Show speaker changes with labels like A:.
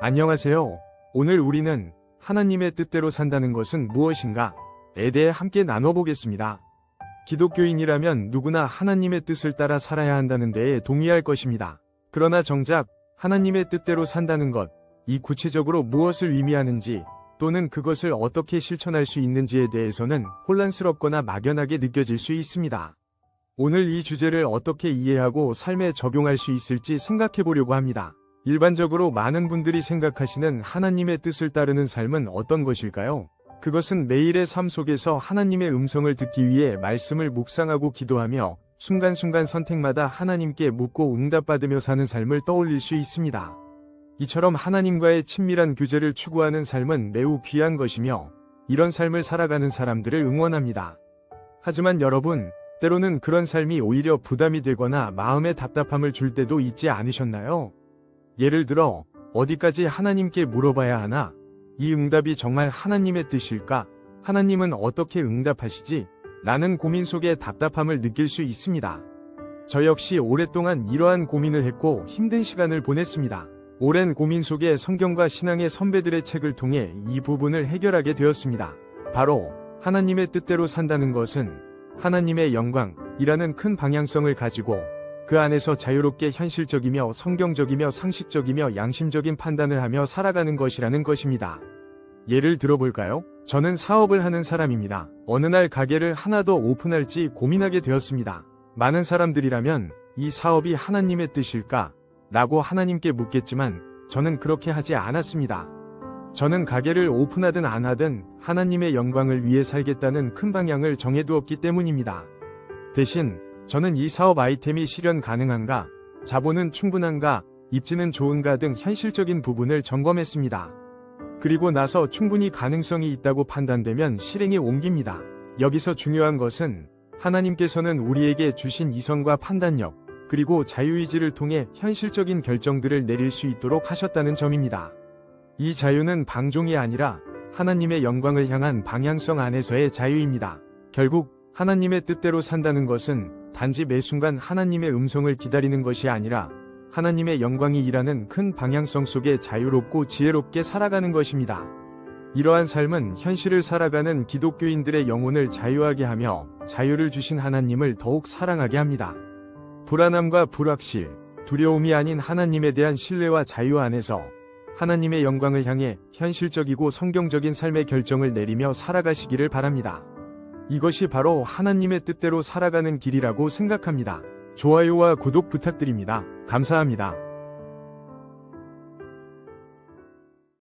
A: 안녕하세요. 오늘 우리는 하나님의 뜻대로 산다는 것은 무엇인가에 대해 함께 나눠보겠습니다. 기독교인이라면 누구나 하나님의 뜻을 따라 살아야 한다는 데에 동의할 것입니다. 그러나 정작 하나님의 뜻대로 산다는 것, 이 구체적으로 무엇을 의미하는지 또는 그것을 어떻게 실천할 수 있는지에 대해서는 혼란스럽거나 막연하게 느껴질 수 있습니다. 오늘 이 주제를 어떻게 이해하고 삶에 적용할 수 있을지 생각해 보려고 합니다. 일반적으로 많은 분들이 생각하시는 하나님의 뜻을 따르는 삶은 어떤 것일까요? 그것은 매일의 삶 속에서 하나님의 음성을 듣기 위해 말씀을 묵상하고 기도하며 순간순간 선택마다 하나님께 묻고 응답받으며 사는 삶을 떠올릴 수 있습니다. 이처럼 하나님과의 친밀한 교제를 추구하는 삶은 매우 귀한 것이며 이런 삶을 살아가는 사람들을 응원합니다. 하지만 여러분, 때로는 그런 삶이 오히려 부담이 되거나 마음에 답답함을 줄 때도 있지 않으셨나요? 예를 들어, 어디까지 하나님께 물어봐야 하나? 이 응답이 정말 하나님의 뜻일까? 하나님은 어떻게 응답하시지? 라는 고민 속에 답답함을 느낄 수 있습니다. 저 역시 오랫동안 이러한 고민을 했고 힘든 시간을 보냈습니다. 오랜 고민 속에 성경과 신앙의 선배들의 책을 통해 이 부분을 해결하게 되었습니다. 바로 하나님의 뜻대로 산다는 것은 하나님의 영광이라는 큰 방향성을 가지고 그 안에서 자유롭게 현실적이며 성경적이며 상식적이며 양심적인 판단을 하며 살아가는 것이라는 것입니다. 예를 들어볼까요? 저는 사업을 하는 사람입니다. 어느 날 가게를 하나 더 오픈할지 고민하게 되었습니다. 많은 사람들이라면 이 사업이 하나님의 뜻일까? 라고 하나님께 묻겠지만 저는 그렇게 하지 않았습니다. 저는 가게를 오픈하든 안 하든 하나님의 영광을 위해 살겠다는 큰 방향을 정해두었기 때문입니다. 대신 저는 이 사업 아이템이 실현 가능한가, 자본은 충분한가, 입지는 좋은가 등 현실적인 부분을 점검했습니다. 그리고 나서 충분히 가능성이 있다고 판단되면 실행에 옮깁니다. 여기서 중요한 것은 하나님께서는 우리에게 주신 이성과 판단력, 그리고 자유의지를 통해 현실적인 결정들을 내릴 수 있도록 하셨다는 점입니다. 이 자유는 방종이 아니라 하나님의 영광을 향한 방향성 안에서의 자유입니다. 결국 하나님의 뜻대로 산다는 것은 단지 매 순간 하나님의 음성을 기다리는 것이 아니라 하나님의 영광이 일하는 큰 방향성 속에 자유롭고 지혜롭게 살아가는 것입니다. 이러한 삶은 현실을 살아가는 기독교인들의 영혼을 자유하게 하며 자유를 주신 하나님을 더욱 사랑하게 합니다. 불안함과 불확실, 두려움이 아닌 하나님에 대한 신뢰와 자유 안에서 하나님의 영광을 향해 현실적이고 성경적인 삶의 결정을 내리며 살아가시기를 바랍니다. 이것이 바로 하나님의 뜻대로 살아가는 길이라고 생각합니다. 좋아요와 구독 부탁드립니다. 감사합니다.